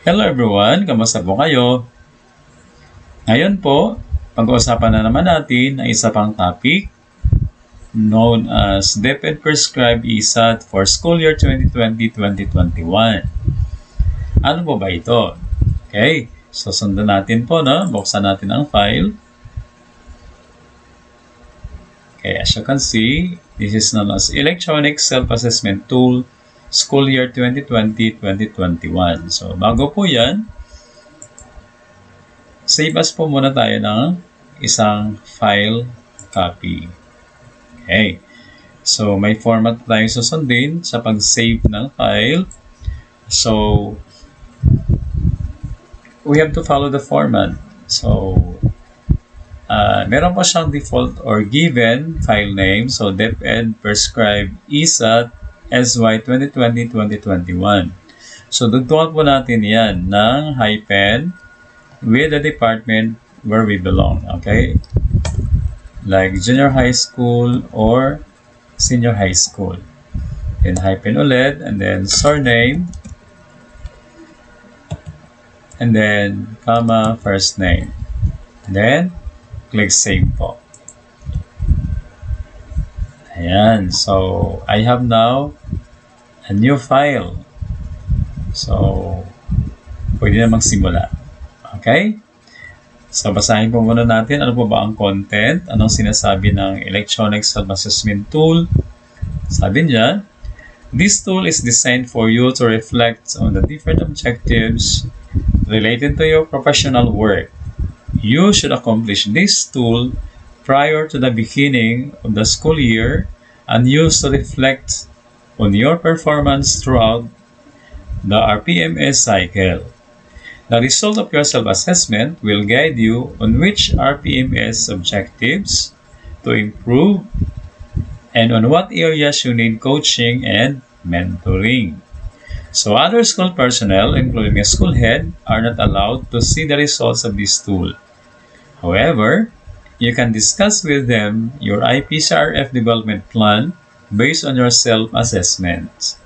Hello everyone, kamusta po kayo? Ngayon po, pag-uusapan na naman natin ang isa pang topic known as DepEd Prescribed ESAT for School Year 2020-2021. Ano po ba ito? Okay, so sundan natin po, no? Buksan natin ang file. Okay, as you can see, this is known as Electronic Self-Assessment Tool School Year 2020-2021. So, bago po yan, save as po muna tayo ng isang file copy. Okay. So, may format tayong susundin sa pag-save ng file. So, we have to follow the format. So, meron po siyang default or given file name. So, DepEd Prescribed ESAT SY 2020-2021. So, dugtungan po natin yan ng hyphen with the department where we belong. Okay? Like junior high school or senior high school. Then hyphen ulit, and then surname, and then comma, first name. And then, click save po. Ayan. So, I have now a new file. So, pwede na magsimula. Okay? So, basahin po muna natin ano po ba ang content, anong sinasabi ng Electronic Self-Assessment Tool. Sabi niya, this tool is designed for you to reflect on the different objectives related to your professional work. You should accomplish this tool prior to the beginning of the school year and use to reflect on your performance throughout the RPMS cycle. The result of your self-assessment will guide you on which RPMS objectives to improve and on what areas you need coaching and mentoring. So other school personnel, including a school head, are not allowed to see the results of this tool. However, you can discuss with them your IPCRF development plan based on your self-assessment.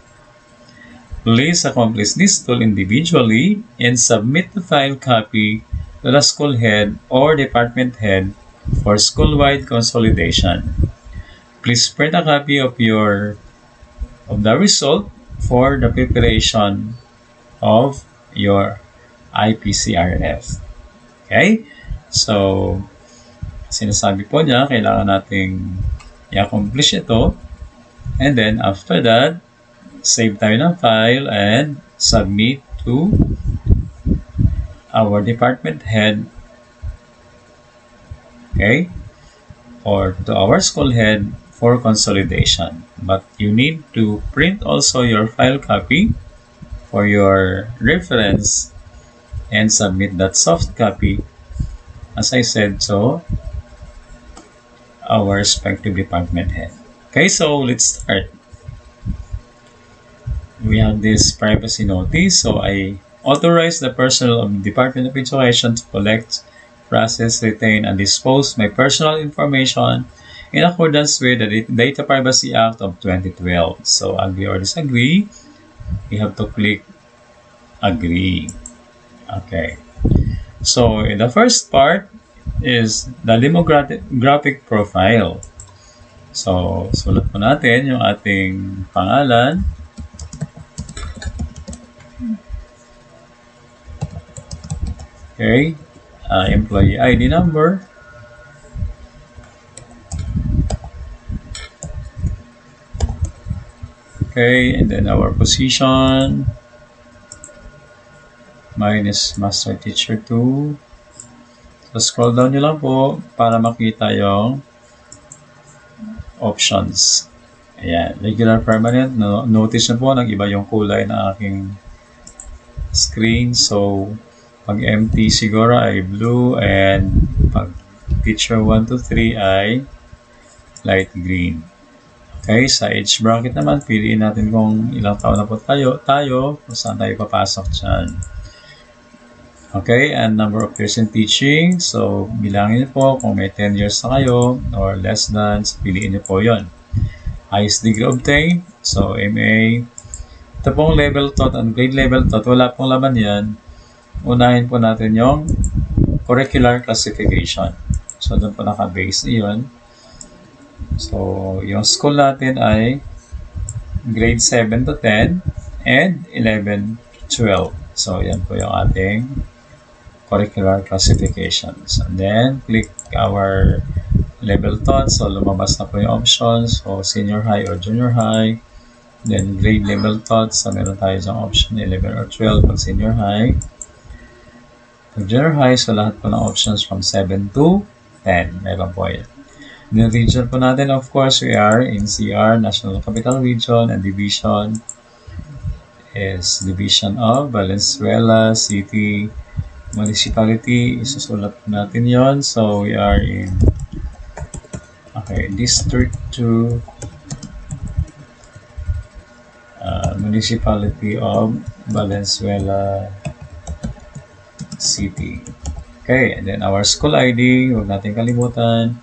Please accomplish this tool individually and submit the file copy to the school head or department head for school-wide consolidation. Please print a copy of the result for the preparation of your IPCRF. Okay? So, sinasabi po niya, kailangan nating i-accomplish ito. And then, after that, save tayo ng file and submit to our department head. Okay? Or to our school head for consolidation. But you need to print also your file copy for your reference and submit that soft copy, as I said, so our respective department head. Okay, so let's start. We have this privacy notice, so I authorize the personnel of the Department of Education to collect, process, retain, and dispose my personal information in accordance with the Data Privacy Act of 2012. So, agree or disagree, we have to click agree. Okay. So, in the first part is the demographic profile. So, sulat po natin yung ating pangalan. Okay. Employee ID number. Okay, and then our position. Mine is Master Teacher 2. So, scroll down nyo lang po para makita yung options. Ayan, regular permanent. No, notice nyo po, nag-iba yung kulay ng aking screen. So, pag empty siguro ay blue and pag teacher 1 to 3 ay light green. Okay, sa age bracket naman, piliin natin kung ilang taon na po tayo kung saan tayo papasok dyan. Okay, and number of years in teaching. So, bilangin niyo po kung may 10 years na kayo or less than, so piliin niyo po yon. Highest degree obtained. So, MA. Ito pong level taught and grade level taught, wala pong laman yan. unahin po natin yung curricular classification. So, doon po naka-base yun. So, yung school natin ay grade 7 to 10 and 11 to 12. So, yan po yung ating curricular classifications. And then, click our level thoughts. So, lumabas na po yung options. So, senior high or junior high. Then, grade level thoughts. So, meron tayo dyan option 11 or 12 pag senior high. Pag junior high, so lahat po ng options from 7 to 10. Meron po yan. Then, region po natin, of course, we are in CR, National Capital Region, and division is Division of Valenzuela City Municipality. Isusulat po natin yon. So, we are in District 2 Municipality of Valenzuela City. Okay, and then our school ID, huwag natin kalimutan.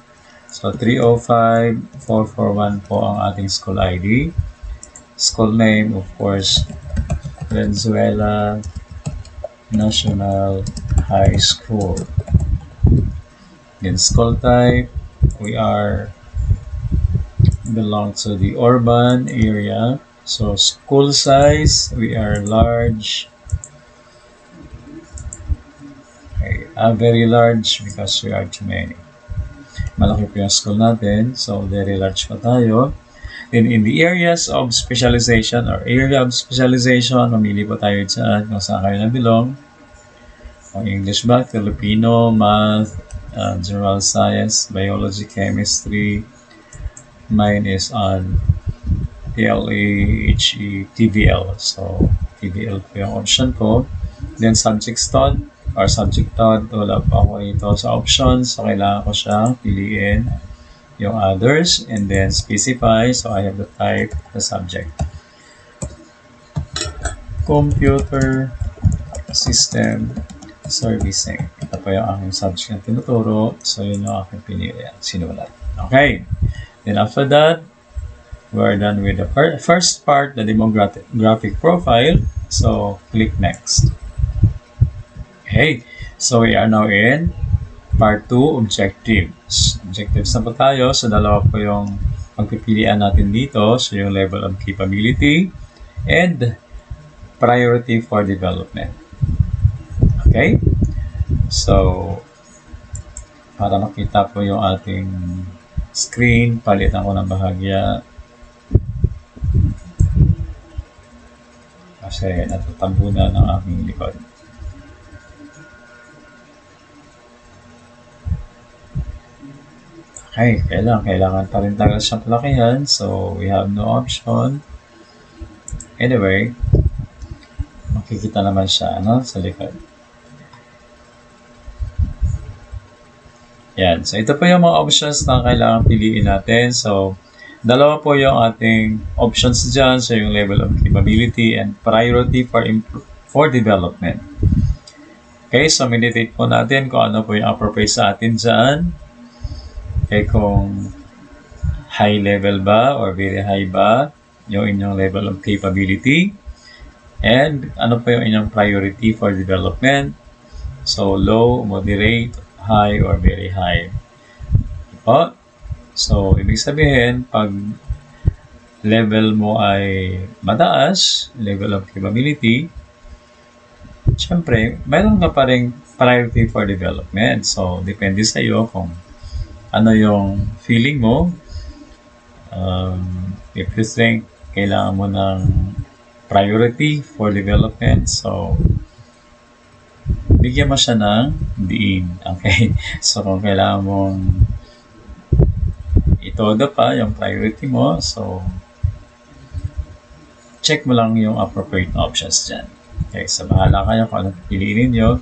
So, 305-441 po ang ating school ID. School name, of course, Valenzuela National High School. Then, school type, we belong to the urban area. So, school size, we are large. Very large because we are too many. Malaki po yung school natin. So, very large pa tayo. Then, in the areas of specialization or area of specialization, mamili po tayo dyan kung saan kayo na-belong. Kung English ba, Filipino, Math, General Science, Biology, Chemistry. Mine is on PLE, HE, TVL. So, TVL po yung option ko. Then, subject stud. Or subject thought, wala pa ako ito sa options. So, kailangan ko siya piliin yung others and then specify. So, I have to type the subject. Computer System Servicing. Ito po yung aking subject na tinuturo. So, yun yung aking pinili. Sinulat. Okay. Then, after that, we're done with the first part, the demographic profile. So, click next. Okay, so we are now in part 2, objectives. Objectives na po tayo. So, dalawa po yung pagpipilian natin dito. So, yung level of capability and priority for development. Okay? So, para makita po yung ating screen, palitan ko ng bahagya. Kasi natatabunan ng aking likod. Okay, kailangan pa rin talaga siyang palakihan. So, we have no option. Anyway, makikita naman siya sa likod. Yan. So, ito po yung mga options na kailangan piliin natin. So, dalawa po yung ating options dyan. So, yung level of capability and priority for development. Okay, so meditate po natin kung ano po yung appropriate sa atin dyan. Okay, kung high level ba or very high ba yung inyong level of capability and ano po yung inyong priority for development. So, low, moderate, high, or very high. O, so, ibig sabihin, pag level mo ay mataas, level of capability, syempre, mayroon ka pa rin priority for development. So, depende sa iyo kung ano yung feeling mo. If you think kailangan mo ng priority for development, so bigyan mo siya ng diin. Okay? So, kung kailangan mong itodo pa yung priority mo, so check mo lang yung appropriate options dyan. Okay? So, bahala kayo kung anong piliin nyo.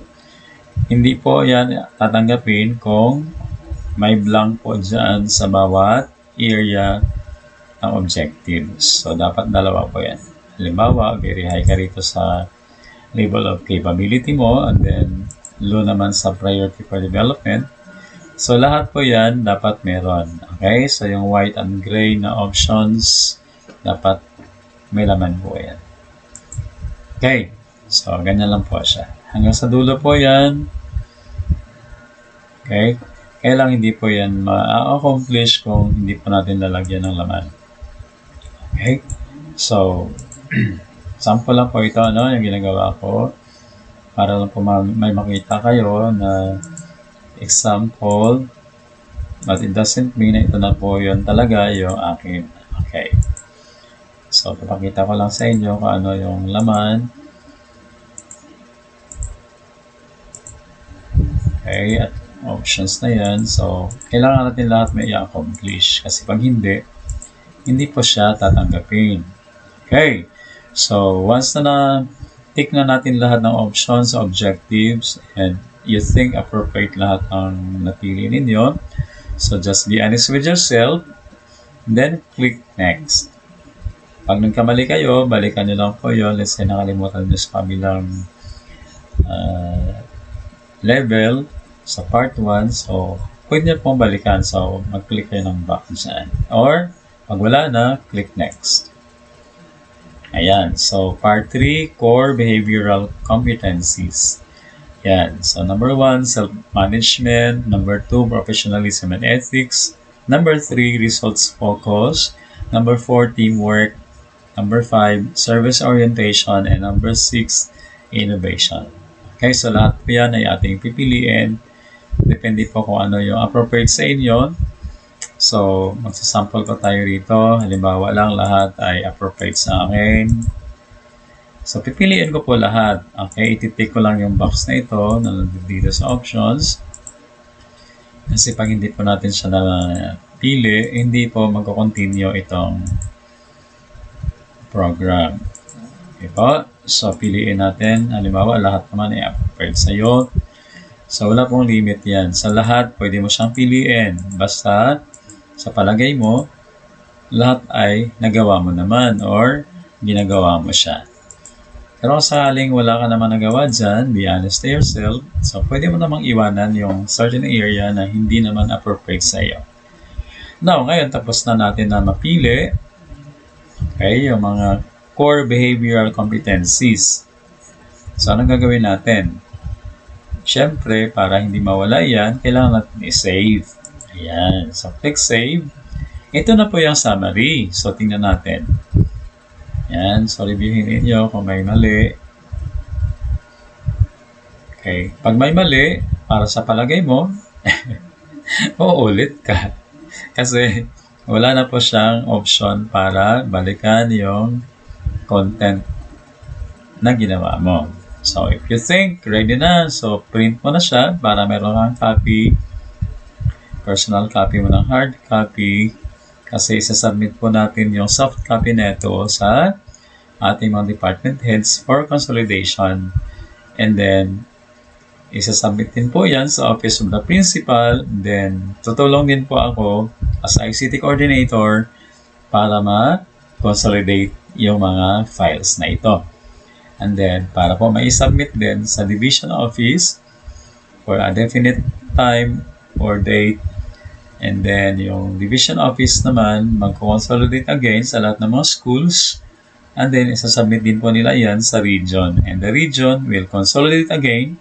Hindi po yan tatanggapin kung may blank po dyan sa bawat area ng objectives. So, dapat dalawa po yan. Halimbawa, very high ka rito sa level of capability mo and then low naman sa priority for development. So, lahat po yan dapat meron. Okay? So, yung white and gray na options dapat may laman po yan. Okay. So, ganyan lang po siya. Hanggang sa dulo po yan. Okay? Kaya lang hindi po yan ma-accomplish kung hindi po natin lalagyan ng laman. Okay? So, sample lang po ito, ano, yung ginagawa ko. Para lang po may makita kayo na example. But it doesn't mean na ito na po yun talaga yung akin. Okay. So, papakita ko lang sa inyo kung ano yung laman. Okay, at options na yan. So, kailangan natin lahat may i-accomplish. Kasi pag hindi po siya tatanggapin. Okay, so once na tick na natin lahat ng options, objectives, and you think appropriate lahat ng napili ninyo, so just be honest with yourself, then click next. Pag nagkamali kayo, balikan nyo lang po yun. Let's say nakalimutan nyo sa kabilang level sa part 1, so pwede nyo pong balikan. So, mag-click kayo ng back dyan. Or, pag wala na, click next. Ayan. So, part 3, core behavioral competencies. Ayan. So, number 1, self-management. Number 2, professionalism and ethics. Number 3, results focus. Number 4, teamwork. Number 5, service orientation. And number 6, innovation. Okay, so lahat po yan ay ating pipiliin. Depende po kung ano yung appropriate sa inyo. So, magsasample ko tayo rito. Halimbawa lang, lahat ay appropriate sa akin. So, pipiliin ko po lahat. Okay, ititik ko lang yung box na ito na dito sa options. Kasi pag hindi po natin siya napili, hindi po magko-continue itong program. Okay po. So, piliin natin. Halimbawa, lahat naman ay appropriate sa iyo. So, wala pong limit yan. Sa lahat, pwede mo siyang piliin. Basta, sa palagay mo, lahat ay nagawa mo naman or ginagawa mo siya. Pero kung sakaling wala ka naman nagawa dyan, be honest to yourself. So, pwede mo namang iwanan yung certain area na hindi naman appropriate sa iyo. Now, ngayon, tapos na natin na mapili. Okay, yung mga core behavioral competencies. So, anong gagawin natin? Siyempre, para hindi mawala yan, kailangan natin i-save. Ayan. So, click save. Ito na po yung summary. So, tingnan natin. Ayan. So, reviewin ninyo kung may mali. Okay. Pag may mali, para sa palagay mo, uulit ka. Kasi, wala na po siyang option para balikan yung content na ginawa mo. So, if you think ready na, so print mo na siya para meron kang copy, personal copy mo ng hard copy, kasi isasubmit po natin yung soft copy neto sa ating mga department heads for consolidation. And then, isasubmit din po yan sa Office of the Principal. Then, tutulong din po ako as ICT coordinator para ma-consolidate yung mga files na ito. And then, para po ma-submit din sa division office for a definite time or date. And then, yung division office naman, mag-consolidate again sa lahat ng mga schools. And then, isasubmit din po nila yan sa region. And the region will consolidate again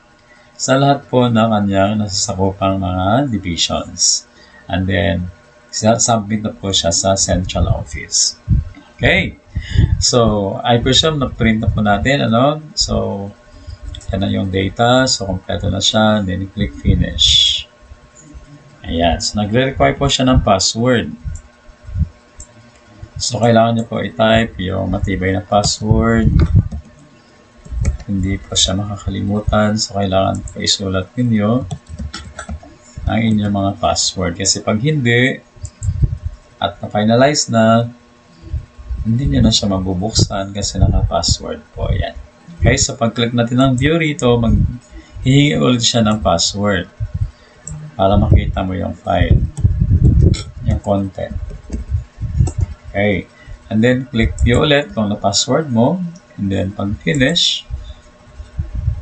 sa lahat po ng kanyang nasasakupang mga divisions. And then, submit na po siya sa central office. Okay. So, I presume na-print na po natin, ano? So, yan na yung data. So, kompleto na siya. Then, click finish. Ayan. So, nagre-require po siya ng password. So, kailangan niyo po i-type yung matibay na password. Hindi po siya makakalimutan. So, kailangan po isulat ninyo ang inyong mga password. Kasi pag hindi, at na-finalize na, hindi nyo na siya mabubuksan kasi naka-password po. Yan. Okay, so pag-click natin ng view rito, maghihingi ulit siya ng password para makita mo yung file, yung content. Okay, and then click view ulit kung na-password mo, and then pag-finish,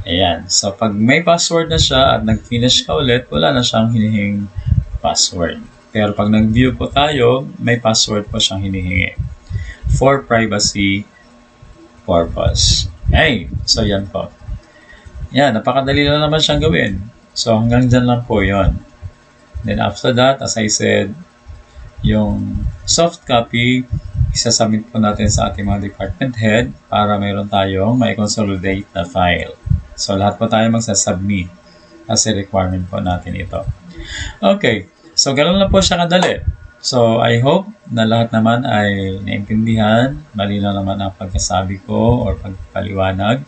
ayan. So pag may password na siya at nag-finish ka ulit, wala na siyang hinihing password. Pero pag nag-view po tayo, may password po siyang hinihingi for privacy purpose. Okay, so yan po. Yan, napakadali lang naman siyang gawin. So hanggang dyan lang po yon. Then after that, as I said, yung soft copy, isasubmit po natin sa ating mga department head para mayroon tayong may consolidate na file. So lahat po tayo magsasubmit kasi requirement po natin ito. Okay, so ganoon lang po siya kadali. So I hope na lahat naman ay naintindihan, malinaw naman ang pagkasabi ko or pagpaliwanag.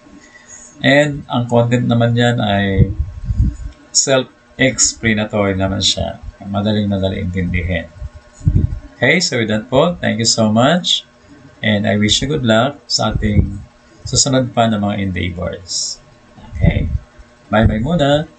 And ang content naman yan ay self-explanatory naman siya. Madaling intindihin. Okay, so with that po, thank you so much. And I wish you good luck sa ating susunod pa na mga endeavors. Okay, bye-bye muna.